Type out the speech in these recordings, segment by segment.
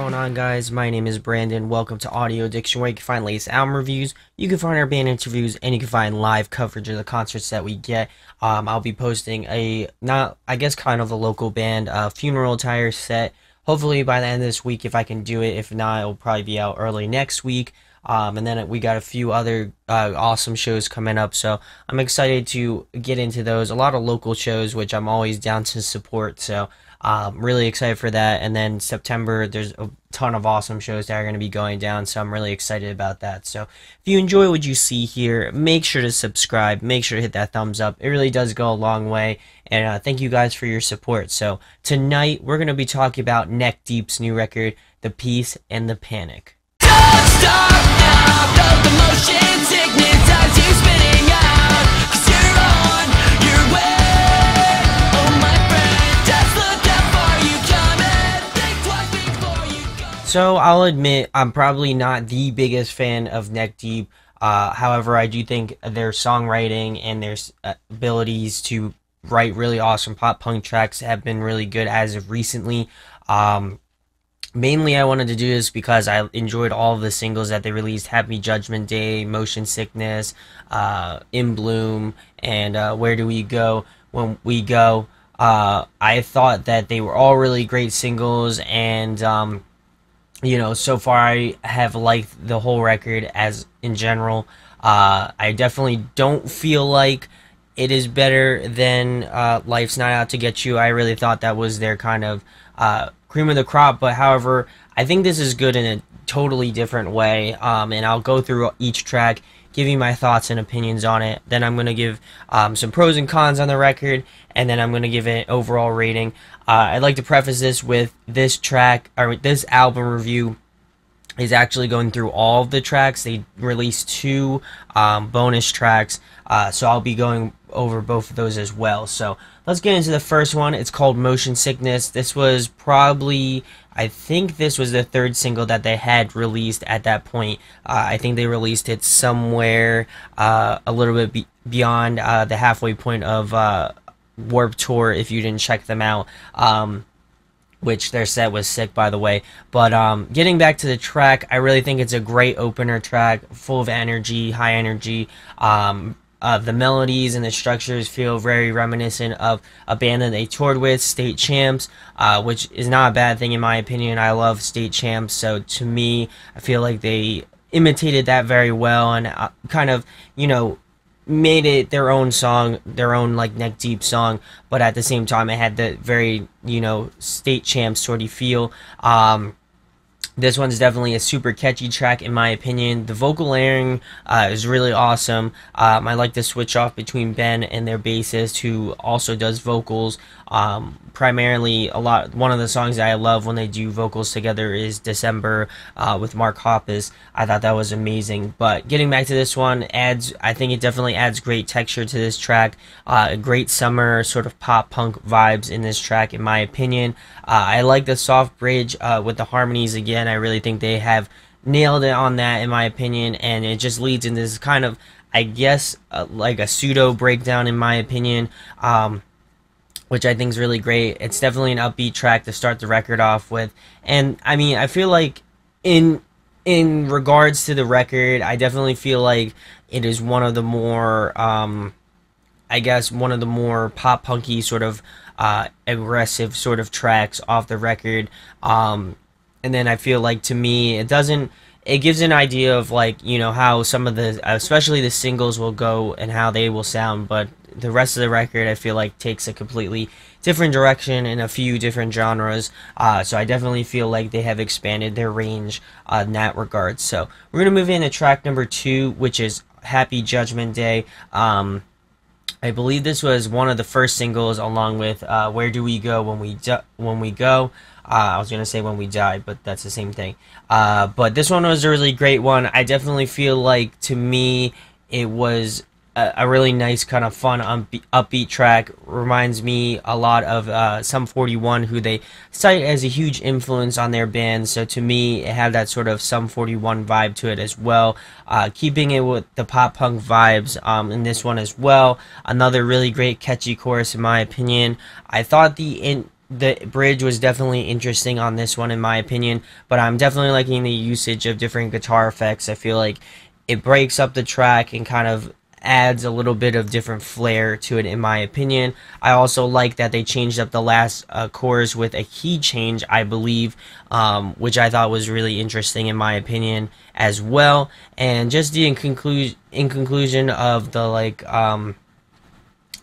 going on, guys? My name is Brandon. Welcome to Audio Addiction, where you can find latest album reviews, you can find our band interviews, and you can find live coverage of the concerts that we get. I'll be posting kind of a local band funeral attire set, hopefully by the end of this week if I can do it. If not, it'll probably be out early next week. And then we got a few other awesome shows coming up, so I'm excited to get into those. A lot of local shows, which I'm always down to support, so really excited for that. And then September, there's a ton of awesome shows that are going to be going down, so I'm really excited about that. So if you enjoy what you see here, make sure to subscribe, make sure to hit that thumbs up. It really does go a long way, and thank you guys for your support. So tonight, we're going to be talking about Neck Deep's new record, The Peace and the Panic. Don't stop now, felt the motion sickness as you spinning out, 'cause you're on your way. Oh my friend, just look how far you come and think twice before you go. So I'll admit I'm probably not the biggest fan of Neck Deep. However, I do think their songwriting and their abilities to write really awesome pop punk tracks have been really good as of recently. Mainly I wanted to do this because I enjoyed all of the singles that they released: Happy Judgment Day, Motion Sickness, In Bloom, and Where Do We Go When We Go. I thought that they were all really great singles, and so far I have liked the whole record as in general. I definitely don't feel like it is better than Life's Not Out to Get You. I really thought that was their kind of cream of the crop, but however, I think this is good in a totally different way, and I'll go through each track, give you my thoughts and opinions on it. Then I'm going to give some pros and cons on the record, and then I'm going to give it an overall rating. I'd like to preface this with this album review is actually going through all of the tracks. They released 2 bonus tracks, so I'll be going over both of those as well. So let's get into the first one. It's called Motion Sickness. This was probably, I think this was the 3rd single that they had released at that point. I think they released it somewhere a little bit beyond the halfway point of Warped Tour, if you didn't check them out. Which their set was sick, by the way. But getting back to the track, I really think it's a great opener track, full of energy, high energy. The melodies and the structures feel very reminiscent of a band that they toured with, State Champs, which is not a bad thing in my opinion. I love State Champs, so to me, I feel like they imitated that very well and kind of, made it their own song, their own like Neck Deep song, but at the same time it had the very, State Champs sort of feel. This one's definitely a super catchy track in my opinion. The vocal layering is really awesome. I like to switch off between Ben and their bassist, who also does vocals. Primarily, one of the songs that I love when they do vocals together is December with Mark Hoppus. I thought that was amazing. But getting back to this one, I think it definitely adds great texture to this track. Great summer sort of pop punk vibes in this track in my opinion. I like the soft bridge with the harmonies again. I really think they have nailed it on that in my opinion, and it just leads into this kind of, I guess, like a pseudo breakdown in my opinion, which I think is really great. It's definitely an upbeat track to start the record off with, and I mean, I feel like in regards to the record, I definitely feel like it is one of the more I guess one of the more pop punky sort of aggressive sort of tracks off the record. And then I feel like, to me, it gives an idea of, like, how some of the, especially the singles will go and how they will sound, but the rest of the record I feel like takes a completely different direction in a few different genres. So I definitely feel like they have expanded their range in that regard. So we're going to move into track number 2, which is Happy Judgment Day. I believe this was one of the first singles, along with Where Do We Go When We Go. I was going to say When We Die, but that's the same thing. But this one was a really great one. I definitely feel like, to me, it was a really nice, kind of fun, upbeat track. Reminds me a lot of Sum 41, who they cite as a huge influence on their band. So to me, it had that sort of Sum 41 vibe to it as well. Keeping it with the pop punk vibes in this one as well. Another really great catchy chorus in my opinion. I thought the the bridge was definitely interesting on this one in my opinion, but I'm definitely liking the usage of different guitar effects. I feel like it breaks up the track and kind of adds a little bit of different flair to it in my opinion. I also like that they changed up the last chorus with a key change, I believe, which I thought was really interesting in my opinion as well. And just the in conclusion of the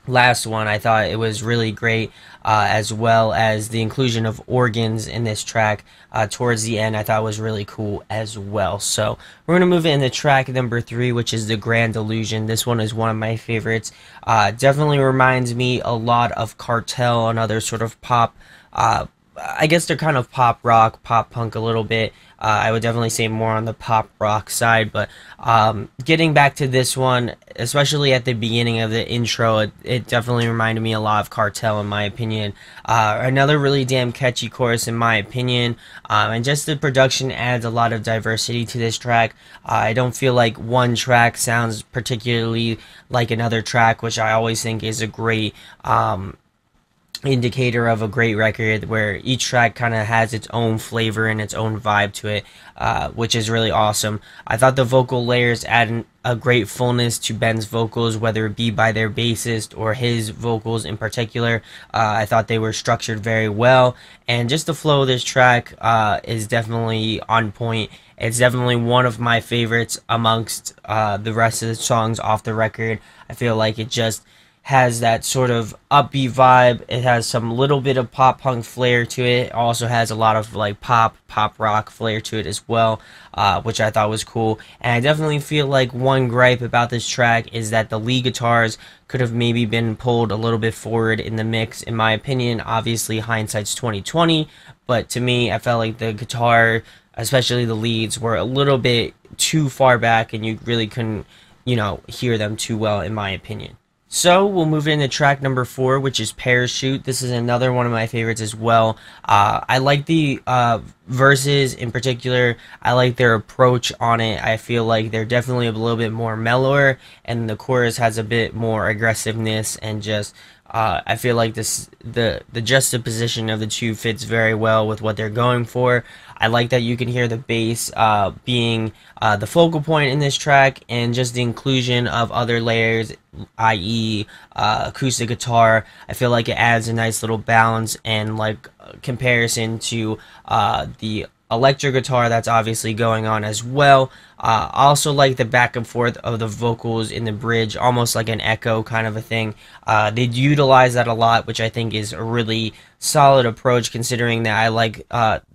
last one, I thought it was really great, as well as the inclusion of organs in this track towards the end. I thought was really cool as well. So we're gonna move into track number 3, which is the Grand Delusion. This one is one of my favorites. Definitely reminds me a lot of Cartel, another sort of pop. I guess they're kind of pop rock, pop punk a little bit. I would definitely say more on the pop rock side, but getting back to this one, especially at the beginning of the intro, it definitely reminded me a lot of Cartel in my opinion. Another really damn catchy chorus in my opinion, and just the production adds a lot of diversity to this track. I don't feel like one track sounds particularly like another track, which I always think is a great indicator of a great record, where each track kind of has its own flavor and its own vibe to it, which is really awesome. I thought the vocal layers add a great fullness to Ben's vocals, whether it be by their bassist or his vocals in particular. I thought they were structured very well, and just the flow of this track is definitely on point. It's definitely one of my favorites amongst the rest of the songs off the record. I feel like it just has that sort of upbeat vibe. It has some little bit of pop punk flair to it. It also has a lot of like pop rock flair to it as well, which I thought was cool. And I definitely feel like one gripe about this track is that the lead guitars could have maybe been pulled a little bit forward in the mix, in my opinion. Obviously hindsight's 2020, but to me I felt like the guitar, especially the leads, were a little bit too far back and you really couldn't, hear them too well in my opinion. So we'll move into track number 4, which is Parachute. This is another one of my favorites as well. I like the verses in particular. I like their approach on it. I feel like they're definitely a little bit more mellower, and the chorus has a bit more aggressiveness, and just I feel like the juxtaposition of the two fits very well with what they're going for. I like that you can hear the bass being the focal point in this track, and just the inclusion of other layers, i.e. Acoustic guitar. I feel like it adds a nice little balance and comparison to the electric guitar that's obviously going on as well. I also like the back and forth of the vocals in the bridge, almost like an echo kind of a thing. They utilize that a lot, which I think is a really solid approach, considering that I like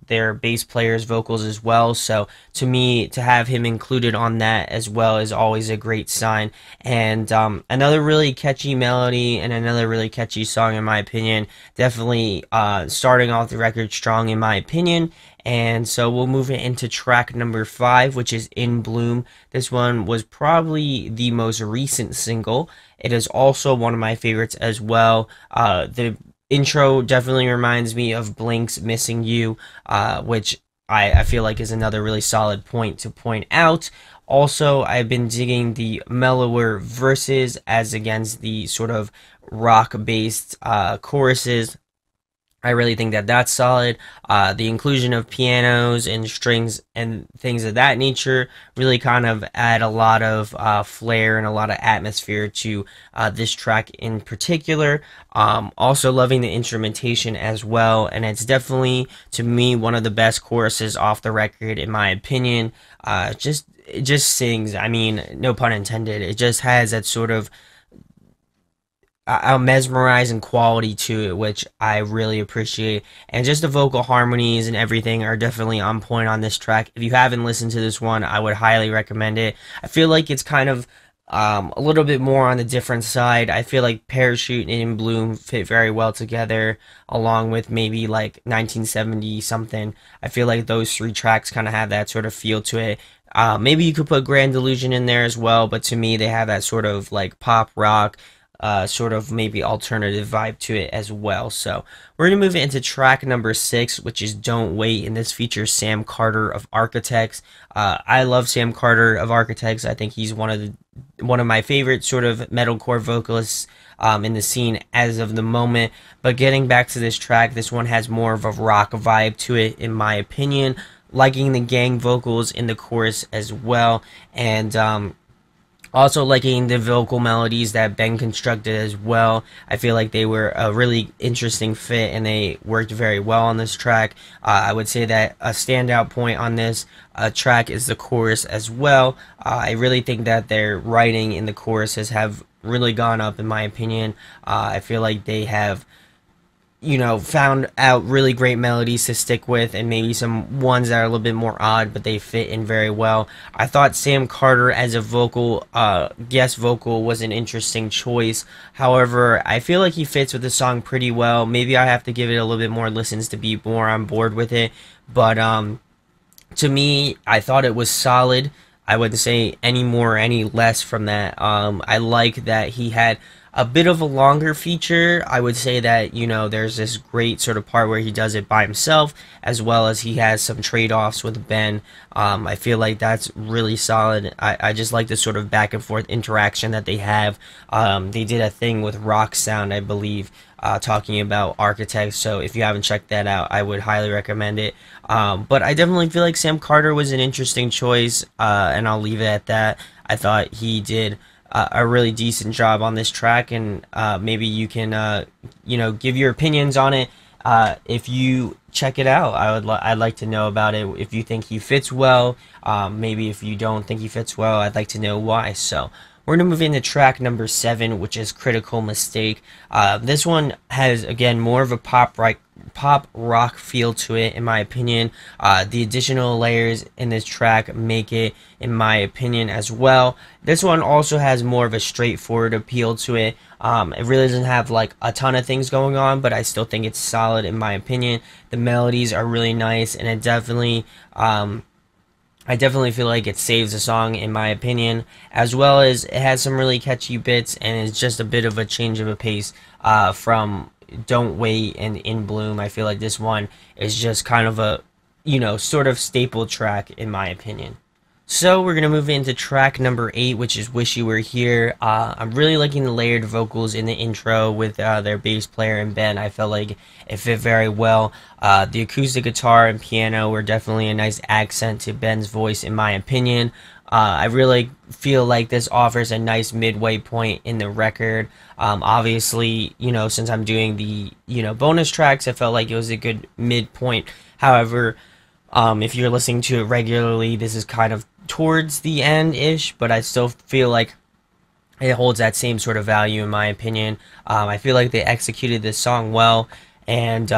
their bass player's vocals as well. So to me, to have him included on that as well is always a great sign. And another really catchy melody and another really catchy song in my opinion. Definitely starting off the record strong in my opinion. And so we'll move it into track number 5, which is In Bloom. This one was probably the most recent single. It is also one of my favorites as well. The intro definitely reminds me of Blink's Missing You, which I feel like is another really solid point to point out. Also, I've been digging the mellower verses as against the sort of rock-based choruses. I really think that that's solid. The inclusion of pianos and strings and things of that nature really kind of add a lot of flair and a lot of atmosphere to this track in particular. Also loving the instrumentation as well, and it's definitely, to me, one of the best choruses off the record in my opinion. It just sings, I mean, no pun intended, it just has that sort of a mesmerizing quality to it, which I really appreciate. And just the vocal harmonies and everything are definitely on point on this track. If you haven't listened to this one, I would highly recommend it. I feel like it's kind of a little bit more on the different side. I feel like Parachute and In Bloom fit very well together, along with maybe like 1970 something. I feel like those 3 tracks kind of have that sort of feel to it. Maybe you could put Grand Delusion in there as well, but to me they have that sort of like pop rock, sort of maybe alternative vibe to it as well. So we're going to move into track number 6, which is Don't Wait, and this features Sam Carter of Architects. I love Sam Carter of Architects. I think he's one of one of my favorite sort of metalcore vocalists in the scene as of the moment. But getting back to this track, this one has more of a rock vibe to it, in my opinion. Liking the gang vocals in the chorus as well, and also liking the vocal melodies that Ben constructed as well. I feel like they were a really interesting fit and they worked very well on this track. I would say that a standout point on this track is the chorus as well. I really think that their writing in the choruses have really gone up, in my opinion. I feel like they have, found out really great melodies to stick with, and maybe some ones that are a little bit more odd, but they fit in very well. I thought Sam Carter as a guest vocal was an interesting choice. However, I feel like he fits with the song pretty well. Maybe I have to give it a little bit more listens to be more on board with it, but to me, I thought it was solid. I wouldn't say any more or any less from that. I like that he had a bit of a longer feature. I would say that, there's this great sort of part where he does it by himself, as well as he has some trade-offs with Ben. I feel like that's really solid. I just like the sort of back and forth interaction that they have. They did a thing with Rock Sound, I believe, talking about architects, so if you haven't checked that out, I would highly recommend it. But I definitely feel like Sam Carter was an interesting choice, and I'll leave it at that. I thought he did a really decent job on this track, and maybe you can give your opinions on it if you check it out. I'd like to know about it. If you think he fits well, maybe if you don't think he fits well, I'd like to know why. So we're going to move into track number 7, which is Critical Mistake. This one has, again, more of a pop rock feel to it, in my opinion. The additional layers in this track make it, in my opinion, as well. This one also has more of a straightforward appeal to it. It really doesn't have like a ton of things going on, but I still think it's solid, in my opinion. The melodies are really nice, and it definitely I definitely feel like it saves the song, in my opinion, as well as it has some really catchy bits, and it's just a bit of a change of a pace from Don't Wait and In Bloom. I feel like this one is just kind of a, sort of staple track, in my opinion. So we're going to move into track number 8, which is Wish You Were Here. I'm really liking the layered vocals in the intro with their bass player and Ben. I felt like it fit very well. The acoustic guitar and piano were definitely a nice accent to Ben's voice, in my opinion. I really feel like this offers a nice midway point in the record. Obviously, since I'm doing the, bonus tracks, I felt like it was a good midpoint. However, if you're listening to it regularly, this is kind of towards the end-ish, but I still feel like it holds that same sort of value, in my opinion. I feel like they executed this song well, and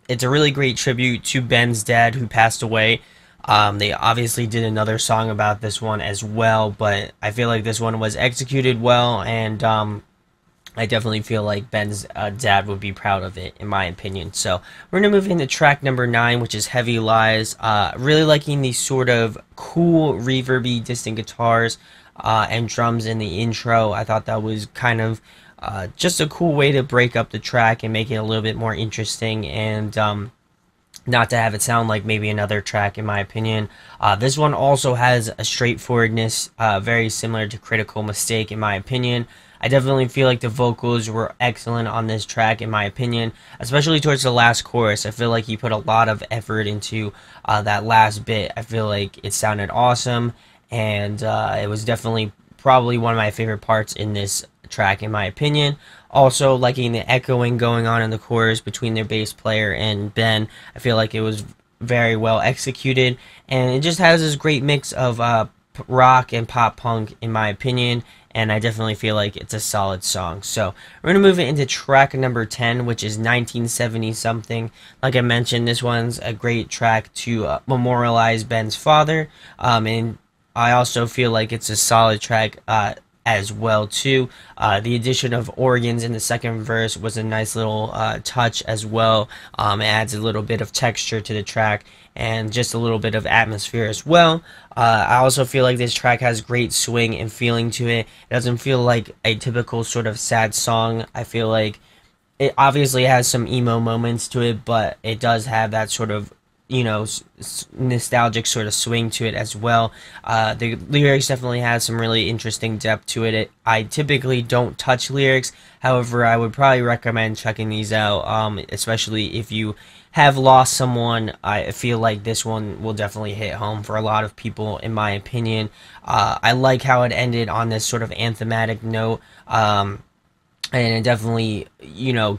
it's a really great tribute to Ben's dad, who passed away. They obviously did another song about this one as well, but I feel like this one was executed well, and I definitely feel like Ben's dad would be proud of it, in my opinion. So we're going to move into track number 9, which is Heavy Lies. Really liking these sort of cool, reverby, distant guitars and drums in the intro. I thought that was kind of just a cool way to break up the track and make it a little bit more interesting, and not to have it sound like maybe another track, in my opinion. This one also has a straightforwardness very similar to Critical Mistake, in my opinion. I definitely feel like the vocals were excellent on this track, in my opinion, especially towards the last chorus. I feel like he put a lot of effort into that last bit. I feel like it sounded awesome, and it was definitely probably one of my favorite parts in this track, in my opinion. Also liking the echoing going on in the chorus between their bass player and Ben. I feel like it was very well executed, and it just has this great mix of rock and pop punk, in my opinion, and I definitely feel like it's a solid song. So we're going to move it into track number 10, which is 1970 something. Like I mentioned, this one's a great track to memorialize Ben's father, and I also feel like it's a solid track as well too. The addition of organs in the second verse was a nice little touch as well. It adds a little bit of texture to the track and just a little bit of atmosphere as well. I also feel like this track has great swing and feeling to it. It doesn't feel like a typical sort of sad song. I feel like it obviously has some emo moments to it, but it does have that sort of nostalgic sort of swing to it as well. The lyrics definitely has some really interesting depth to it. I typically don't touch lyrics, however, I would probably recommend checking these out, especially if you have lost someone. I feel like this one will definitely hit home for a lot of people, in my opinion. I like how it ended on this sort of anthematic note. And it definitely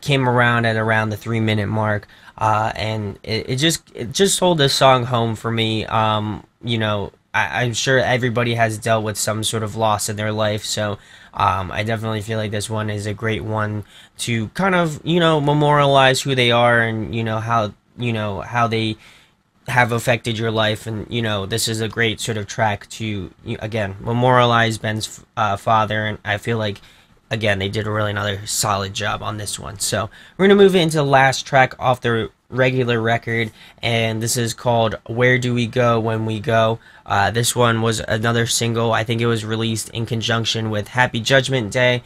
came around at around the 3 minute mark, and it just hold this song home for me. I'm sure everybody has dealt with some sort of loss in their life, so I definitely feel like this one is a great one to kind of memorialize who they are, and how they have affected your life. And this is a great sort of track to again memorialize Ben's father, and I feel like again they did a really another solid job on this one. So we're gonna move into the last track off the regular record, and this is called Where Do We Go When We Go. This one was another single. I think it was released in conjunction with Happy Judgment Day.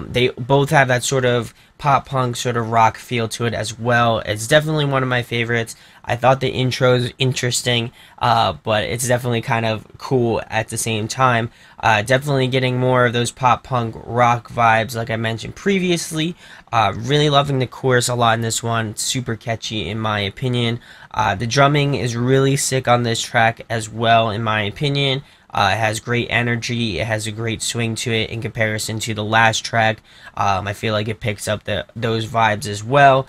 They both have that sort of pop punk sort of rock feel to it as well. It's definitely one of my favorites. I thought the intro is interesting, but it's definitely kind of cool at the same time. Definitely getting more of those pop punk rock vibes like I mentioned previously. Really loving the chorus a lot in this one. Super catchy in my opinion. The drumming is really sick on this track as well in my opinion. It has great energy. It has a great swing to it in comparison to the last track. I feel like it picks up those vibes as well.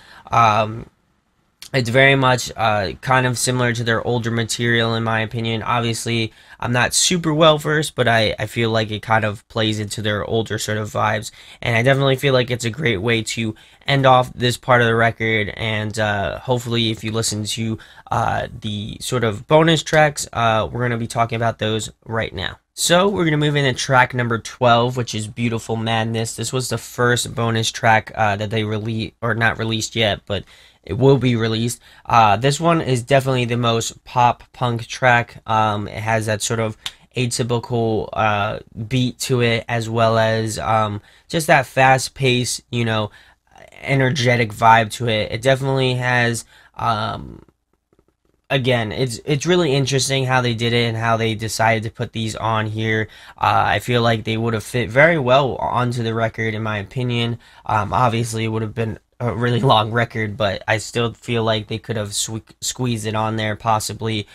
It's very much kind of similar to their older material in my opinion. Obviously, I'm not super well versed, but I feel like it kind of plays into their older sort of vibes. And I definitely feel like it's a great way to end off this part of the record. And hopefully if you listen to the sort of bonus tracks, we're going to be talking about those right now. So we're going to move into track number 12, which is Beautiful Madness. This was the first bonus track that they released, or not released yet, but it will be released. This one is definitely the most pop punk track. It has that sort of atypical beat to it, as well as just that fast pace, energetic vibe to it. It definitely has again, it's really interesting how they did it and how they decided to put these on here. I feel like they would have fit very well onto the record, in my opinion. Obviously, it would have been a really long record, but I still feel like they could have squeezed it on there, possibly.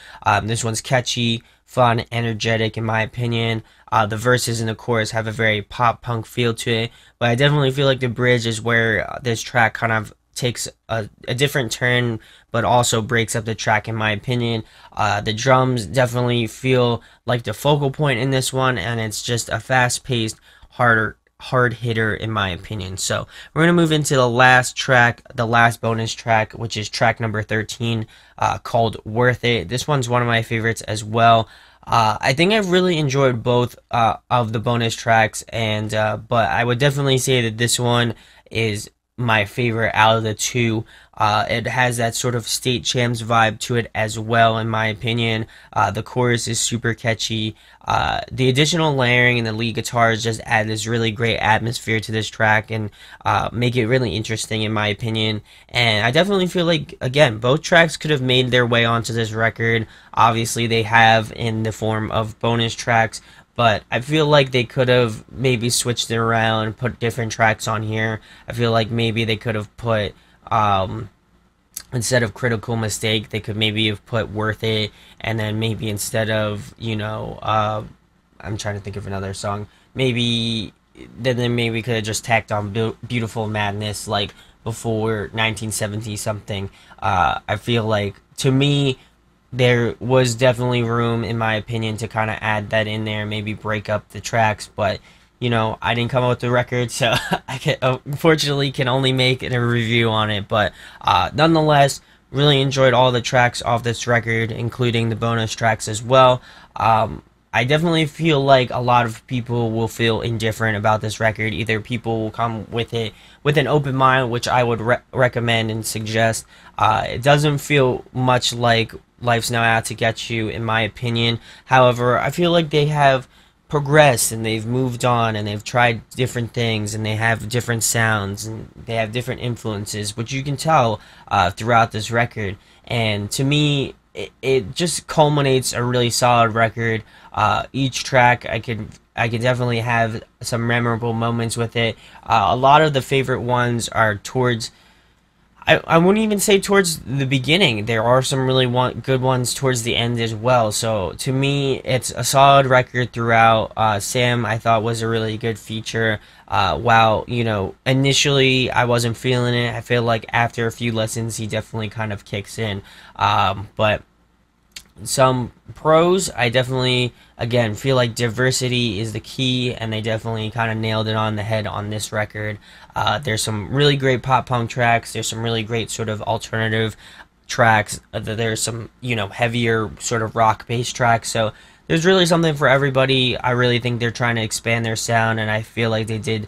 This one's catchy, fun, energetic, in my opinion. The verses and the chorus have a very pop punk feel to it, but I definitely feel like the bridge is where this track kind of takes a different turn, but also breaks up the track, in my opinion. The drums definitely feel like the focal point in this one, and it's just a fast-paced, hard hitter, in my opinion. So we're going to move into the last track, the last bonus track, which is track number 13, called Worth It. This one's one of my favorites as well. I think I've really enjoyed both of the bonus tracks, and but I would definitely say that this one is my favorite out of the two. It has that sort of State Champs vibe to it as well, in my opinion. The chorus is super catchy. The additional layering and the lead guitars just add this really great atmosphere to this track, and make it really interesting, in my opinion. And I definitely feel like, again, both tracks could have made their way onto this record. Obviously, they have in the form of bonus tracks, but I feel like they could have maybe switched it around and put different tracks on here. I feel like maybe they could have put, instead of Critical Mistake, they could maybe have put Worth It, and then maybe instead of, I'm trying to think of another song, maybe, then maybe could have just tacked on Beautiful Madness, like before 1970 something. I feel like, to me, there was definitely room, in my opinion, to kind of add that in there, maybe break up the tracks, but I didn't come up with the record, so I unfortunately can only make a review on it. But nonetheless, really enjoyed all the tracks off this record, including the bonus tracks as well. I definitely feel like a lot of people will feel indifferent about this record. Either people will come with it with an open mind, which I would recommend and suggest. It doesn't feel much like Life's Now Out to Get You, in my opinion. However, I feel like they have progressed and they've moved on and they've tried different things and they have different sounds and they have different influences, which you can tell throughout this record. And to me, it just culminates a really solid record. Each track, I could definitely have some memorable moments with it. A lot of the favorite ones are towards, I wouldn't even say towards the beginning. There are some really good ones towards the end as well. So to me, it's a solid record throughout. Sam, I thought, was a really good feature. While, initially I wasn't feeling it, I feel like after a few lessons, he definitely kind of kicks in. But some pros, I definitely, again, feel like diversity is the key, and they definitely kind of nailed it on the head on this record. There's some really great pop punk tracks. There's some really great sort of alternative tracks. There's some, heavier sort of rock based tracks. So there's really something for everybody. I really think they're trying to expand their sound, and I feel like they did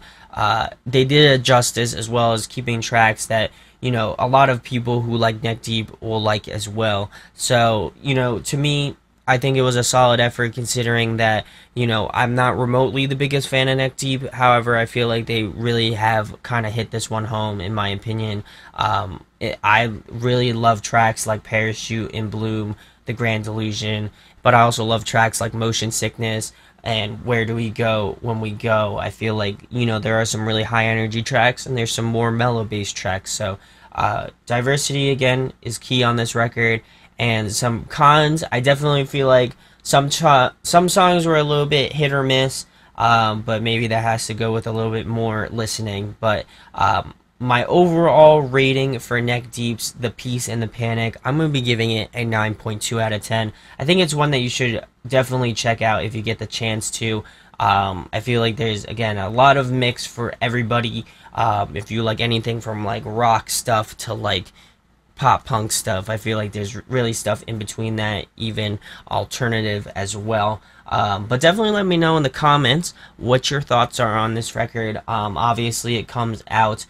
it justice, as well as keeping tracks that a lot of people who like Neck Deep will like as well. So to me, I think it was a solid effort, considering that I'm not remotely the biggest fan of Neck Deep. However, I feel like they really have kind of hit this one home, in my opinion. I really love tracks like Parachute, In Bloom, The Grand Delusion, but I also love tracks like Motion Sickness and Where Do We Go When We Go. I feel like there are some really high energy tracks, and there's some more mellow based tracks. So diversity, again, is key on this record. And some cons, I definitely feel like some songs were a little bit hit or miss, but maybe that has to go with a little bit more listening. But my overall rating for Neck Deep's The Peace and the Panic, I'm going to be giving it a 9.2 out of 10. I think it's one that you should definitely check out if you get the chance to. I feel like there's, again, a lot of mix for everybody. If you like anything from like rock stuff to like pop punk stuff, I feel like there's really stuff in between that, even alternative as well. But definitely let me know in the comments what your thoughts are on this record. Obviously it comes out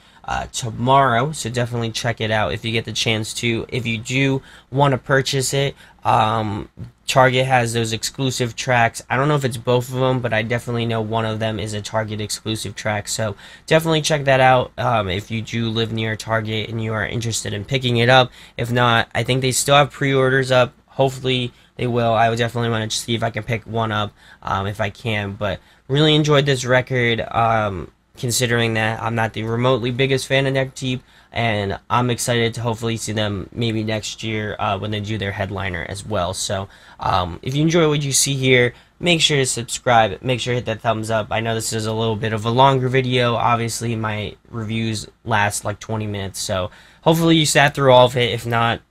tomorrow, so definitely check it out if you get the chance to. If you do want to purchase it, Target has those exclusive tracks. I don't know if it's both of them, but I definitely know one of them is a Target exclusive track, so definitely check that out if you do live near Target and you are interested in picking it up. If not, I think they still have pre-orders up. Hopefully they will. I would definitely want to see if I can pick one up if I can. But really enjoyed this record, considering that I'm not the remotely biggest fan of Neck Deep, and I'm excited to hopefully see them maybe next year when they do their headliner as well. So if you enjoy what you see here, make sure to subscribe, make sure to hit that thumbs up. I know this is a little bit of a longer video. Obviously my reviews last like 20 minutes, so hopefully you sat through all of it. If not,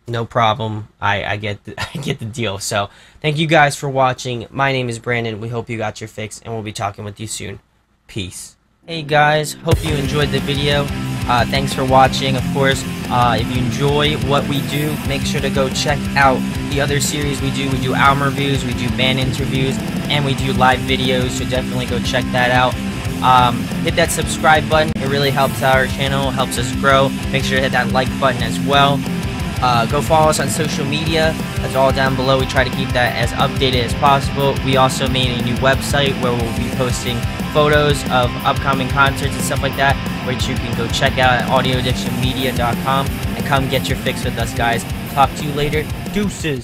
no problem. I get the deal. So thank you guys for watching. My name is Brandon. We hope you got your fix, and we'll be talking with you soon. Peace. Hey guys, hope you enjoyed the video. Thanks for watching. Of course, if you enjoy what we do, make sure to go check out the other series we do. We do album reviews, we do band interviews, and we do live videos, so definitely go check that out. Hit that subscribe button. It really helps out our channel, helps us grow. Make sure to hit that like button as well. Go follow us on social media. That's all down below. We try to keep that as updated as possible. We also made a new website where we'll be posting photos of upcoming concerts and stuff like that, which you can go check out at audioaddictionmedia.com, and come get your fix with us, guys. Talk to you later. Deuces.